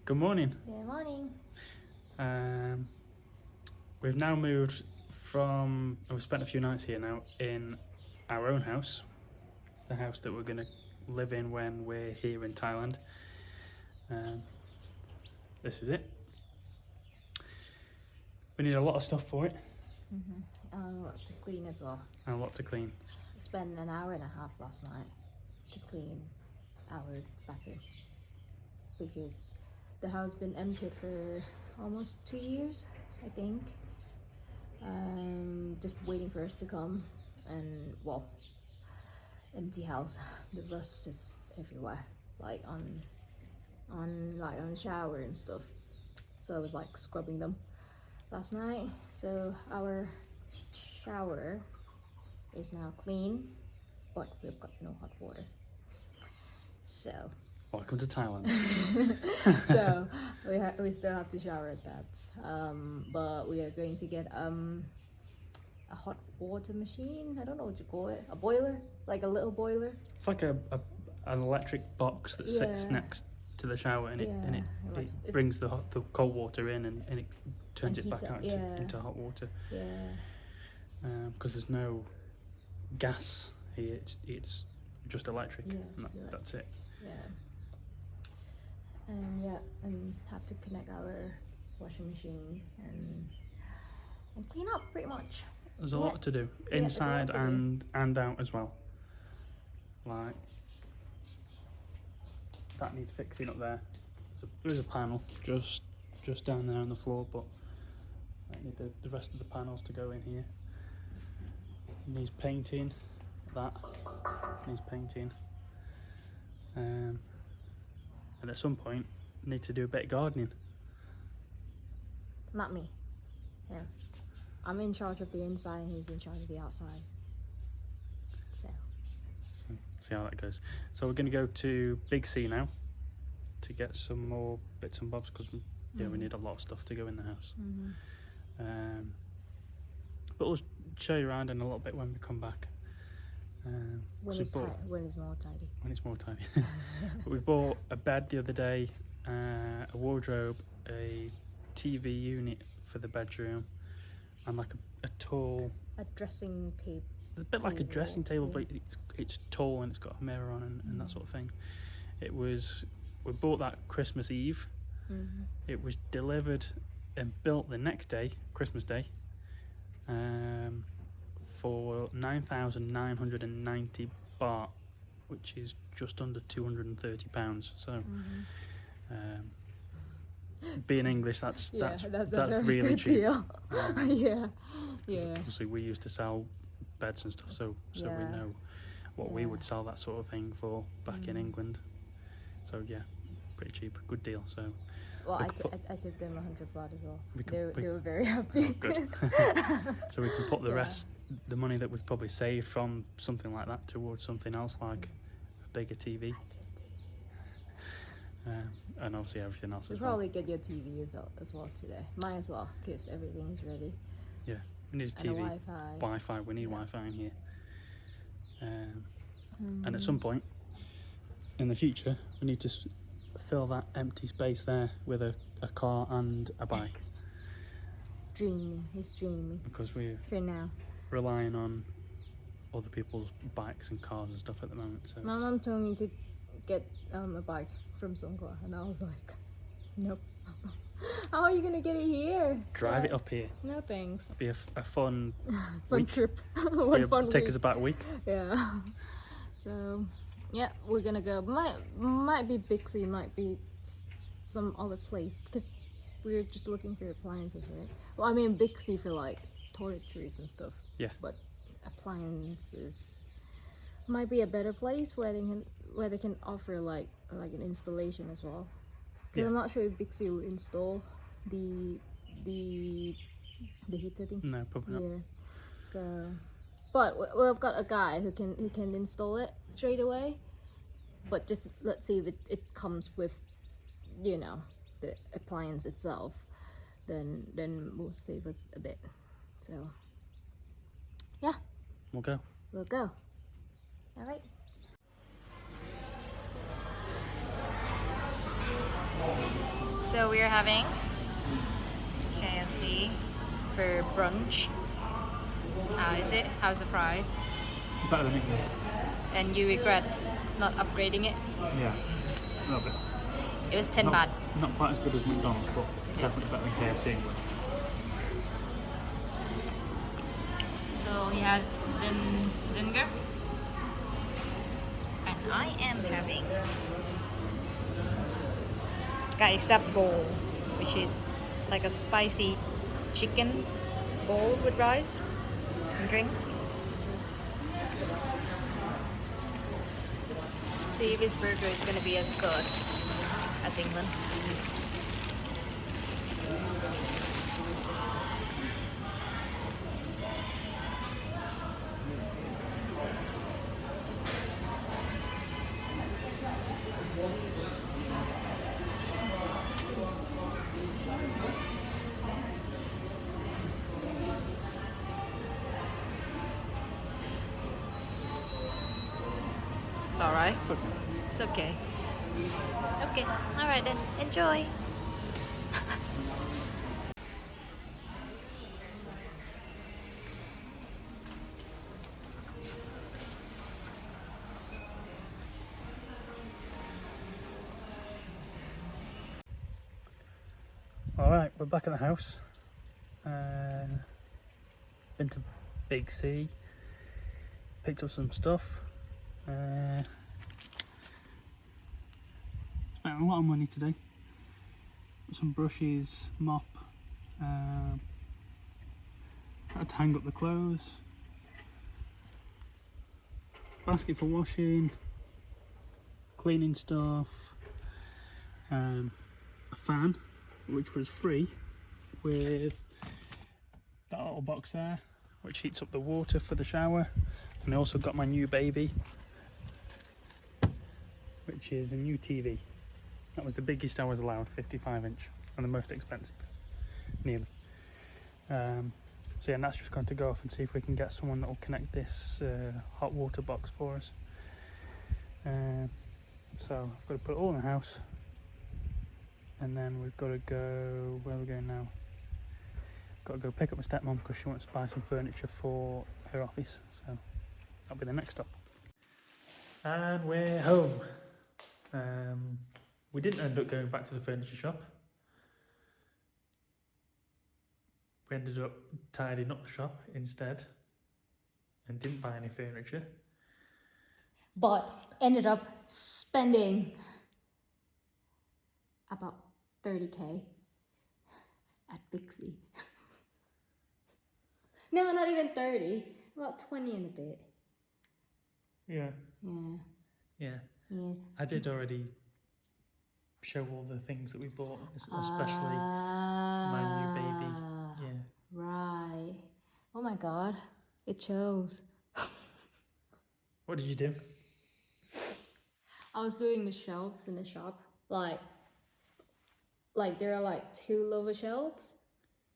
Good morning. Good morning. We've now moved from, we've spent a few nights here now in our own house. It's the house that we're going to live in when we're here in Thailand. This is it. We need a lot of stuff for it. A lot to clean as well. And a lot to clean. I spent an hour and a half last night to clean our bathroom because the house been emptied for almost 2 years, I think. Just waiting for us to come, and well, empty house. The rust is everywhere, like on the shower and stuff. So I was like scrubbing them last night. So our shower is now clean, but we've got no hot water. So Welcome to Thailand. so we still have to shower at that. But we are going to get a hot water machine. I don't know what you call it. A boiler, like a little boiler. It's like an electric box that sits next to the shower, and it brings the cold water in, and it turns it back out into hot water. Yeah. Because there's no gas here. It's just electric. Yeah, that's it. Yeah. And have to connect our washing machine and clean up pretty much. There's a lot to do inside and out as well. Like that needs fixing up there. There's a panel just down there on the floor, but I need the rest of the panels to go in here. It needs painting. That needs painting. And at some point, need to do a bit of gardening. Not me. Yeah. I'm in charge of the inside and he's in charge of the outside. So see how that goes. So we're going to go to Big C now to get some more bits and bobs, because we need a lot of stuff to go in the house. But we'll show you around in a little bit when we come back. When it's more tidy. When it's more tidy. We bought a bed the other day, a wardrobe, a TV unit for the bedroom, and like a tall... A dressing table. It's a bit like a dressing table, but it's tall and it's got a mirror on and that sort of thing. We bought that Christmas Eve. It was delivered and built the next day, Christmas Day, for 9,990 baht, which is just under £230. So, being English, that's really good cheap. Deal. Yeah. Obviously, we used to sell beds and stuff, so we know what we would sell that sort of thing for back in England. So yeah, pretty cheap, good deal. So. Well, I took them 100 baht as well. They were very happy. Oh, good. So we can put the rest, the money that we've probably saved from something like that, towards something else, like a bigger TV. And obviously everything else as well. You'll probably get your TV as well today. Might as well, because everything's ready. Yeah, we need a TV, and a Wi-Fi. We need Wi-Fi in here. And at some point in the future, we need to fill that empty space there with a car and a bike. He's dreaming. Because we're for now relying on other people's bikes and cars and stuff at the moment. So my mom told me to get a bike from Songkla, and I was like, nope. How are you gonna get it here? Drive it up here. No thanks. It'd be a fun fun trip. Take us about a week. Yeah. So yeah, we're gonna go. Might be Bixi, might be some other place, because we're just looking for appliances, right? Well, I mean Bixi for like toiletries and stuff. Yeah. But appliances might be a better place where they can offer like an installation as well. Because I'm not sure if Bixi will install the heater thing. No, probably not. Yeah. So. But we've got a guy who can install it straight away. But just let's see if it comes with, the appliance itself. Then will save us a bit. So yeah. We'll go. All right. So we're having KFC for brunch. How is it? How's the price? Better than England. And you regret not upgrading it? Yeah, a little bit. It was 10 baht. Not quite as good as McDonald's, but it's definitely better than KFC English. So he had zinger. And I am having kaisap bowl, which is like a spicy chicken bowl with rice and drinks. See if his burger is gonna be as good as England. It's alright. It's okay. It's okay. Okay, alright then. Enjoy. Alright, we're back at the house. Been to Big C. Picked up some stuff. Spent a lot of money today. Some brushes, mop. Had to hang up the clothes. Basket for washing. Cleaning stuff. A fan, which was free, with that little box there, which heats up the water for the shower. And I also got my new baby, which is a new TV. That was the biggest I was allowed, 55-inch, and the most expensive, nearly. So yeah, and that's just going to go off and see if we can get someone that will connect this hot water box for us. So I've got to put it all in the house, and then we've got to go, where are we going now? Got to go pick up my stepmom because she wants to buy some furniture for her office, so that'll be the next stop. And we're home. We didn't end up going back to the furniture shop. We ended up tidying up the shop instead and didn't buy any furniture. But ended up spending about 30k at Big C. No, not even 30. About 20 and a bit. Yeah. Yeah. I did already show all the things that we bought, especially my new baby. Yeah. Right. Oh my god. It shows. What did you do? I was doing the shelves in the shop. Like there are like two lower shelves,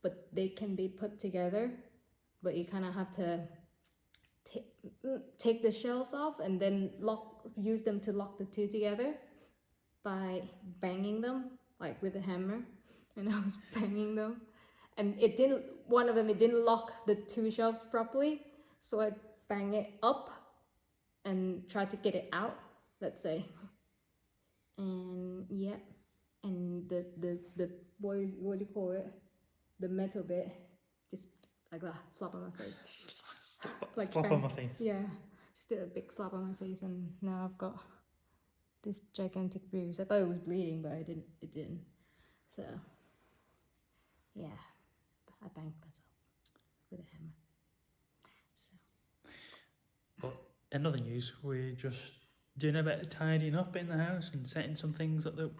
but they can be put together. But you kind of have to take the shelves off and then use them to lock the two together by banging them like with a hammer. And I was banging them, and it didn't lock the two shelves properly, so I bang it up and try to get it out, let's say. And yeah, and the what do you call it, the metal bit, just like that, slap on my face. Like slap on my face. Yeah, just did a big slap on my face, and now I've got this gigantic bruise. I thought it was bleeding, but it didn't. So yeah, I banged myself with a hammer. So. But in other news, we're just doing a bit of tidying up in the house and setting some things up that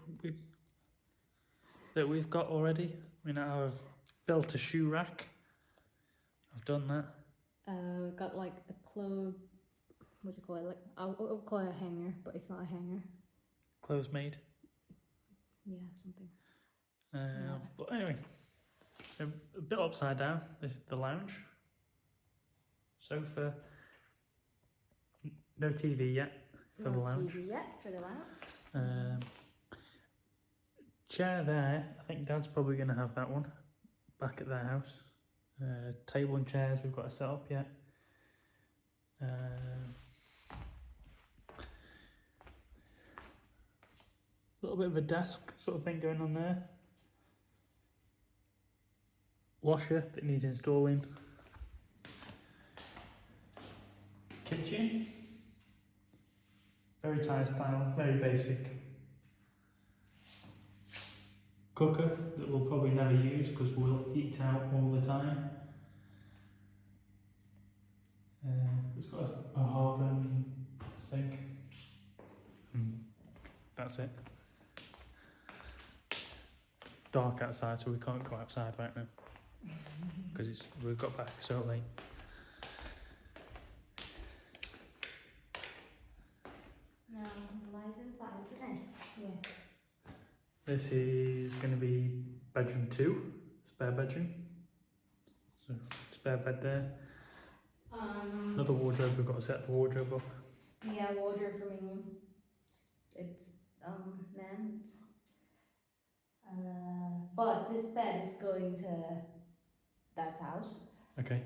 we've got already. I mean, I've built a shoe rack. I've done that. Got like a clothes, what do you call it? Like I'll call it a hanger, but it's not a hanger. Clothes made. Yeah, something. But anyway, a bit upside down. This is the lounge. Sofa. No TV yet for the lounge. No TV yet for the lounge. chair there. I think Dad's probably going to have that one back at their house. Table and chairs we've got to set up yet. A little bit of a desk sort of thing going on there. Washer that needs installing. Kitchen. Very Thai style, very basic. Cooker that we'll probably never use because we'll eat out all the time. It's got a hob and sink. That's it. Dark outside, so we can't go outside right now because we've got back so late. No, the lights inside, isn't it? Yeah. This is going to be bedroom 2, spare bedroom. So spare bed there. Another wardrobe. We've got to set the wardrobe up. Yeah, wardrobe for me. It's meant. But this bed is going to Dad's house. Okay.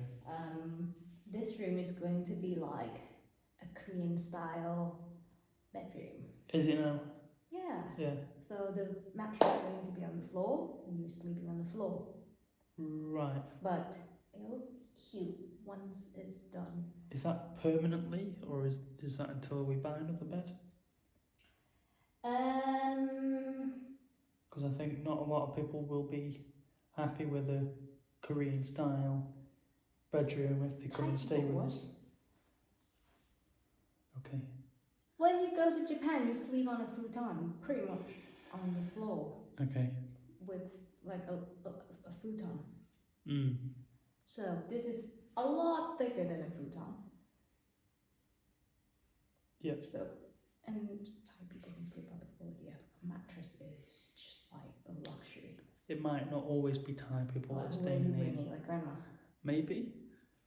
This room is going to be like a Korean style bedroom. Is it now? Yeah. Yeah. So the mattress is going to be on the floor, and you're sleeping on the floor. Right. But it'll look cute once it's done. Is that permanently, or is that until we buy another bed? Because I think not a lot of people will be happy with a Korean style bedroom if they come and stay with us. Okay. When you go to Japan, you sleep on a futon, pretty much on the floor. Okay. With like a futon. Mm. So this is a lot thicker than a futon. Yep. So, and Thai people can sleep on the floor. Yeah, a mattress is just like a luxury. It might not always be Thai people that are Who are staying you here. bringing, like grandma? Maybe.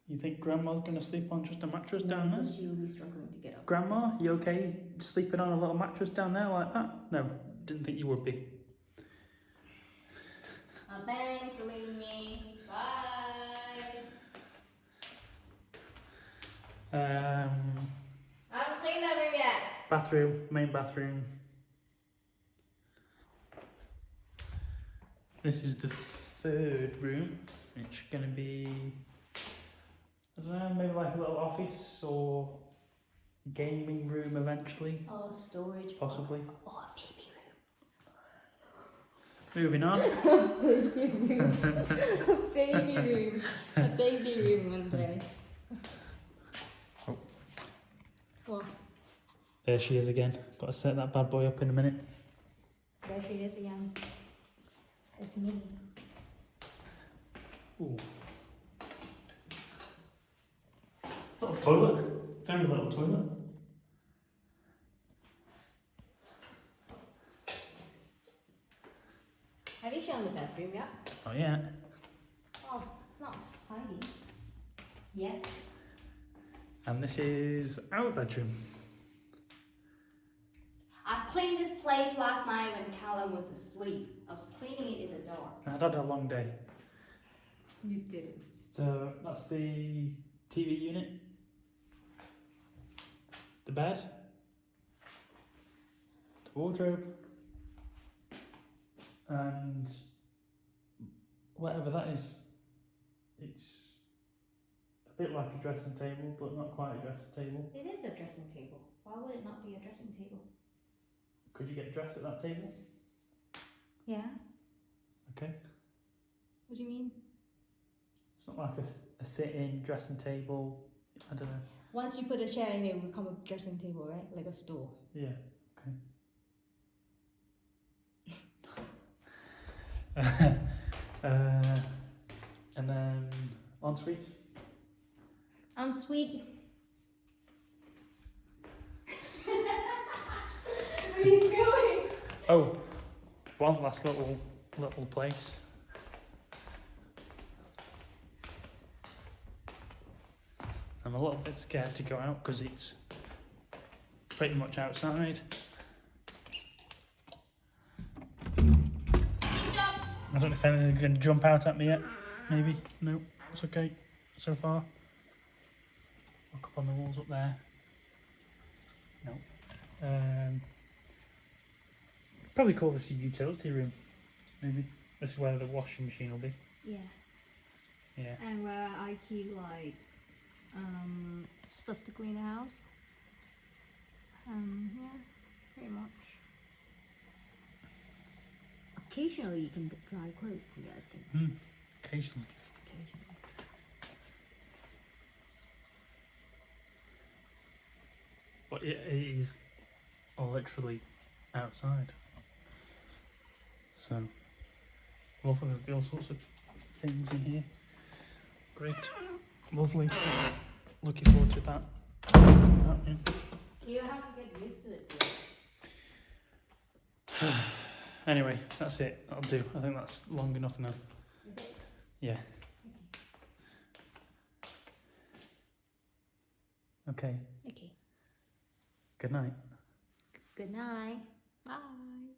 You think Grandma's going to sleep on just a mattress No, down there? because she will be struggling to get up. Grandma, you okay sleeping on a little mattress down there like that? No, didn't think you would be. Thanks for leaving me. Bye. I haven't cleaned that room yet. Bathroom, main bathroom. This is the 3rd room. It's going to be, I don't know, maybe like a little office or gaming room eventually. Oh, storage. Possibly. Oh, a baby Moving on. room. Baby room. A baby room one day. Oh. What? There she is again. Got to set that bad boy up in a minute. There she is again. It's me. Ooh. Little toilet. Very little toilet. Have you shown the bedroom yet? Oh yeah. Oh, it's not tidy. Yet. And this is our bedroom. I cleaned this place last night when Callum was asleep. I was cleaning it in the dark. I'd had a long day. You didn't. So that's the TV unit. The bed. The wardrobe. And whatever that is. It's a bit like a dressing table, but not quite a dressing table. It is a dressing table. Why would it not be a dressing table? Could you get dressed at that table? Yeah. Okay. What do you mean? It's not like a sit-in dressing table. I don't know. Once you put a chair in, it will become a dressing table, right? Like a stool. Yeah. Okay. And then ensuite. Ensuite. Where are you going? Oh, one last little place. I'm a little bit scared to go out because it's pretty much outside. I don't know if anything's going to jump out at me yet. Maybe. No, it's okay so far. Look up on the walls up there. No. Probably call this a utility room. Maybe. This is where the washing machine will be. Yeah. Yeah. And where I keep like stuff to clean the house. Yeah, pretty much. Occasionally you can dry clothes here, I think. Occasionally. But it is literally outside. So, lovely. There'll be all sorts of things in here. Great. Lovely. Looking forward to that happening. You have to get used to it. Anyway, that's it. That'll do. I think that's long enough now. Is it? Yeah. Okay. Okay. Good night. Good night. Bye.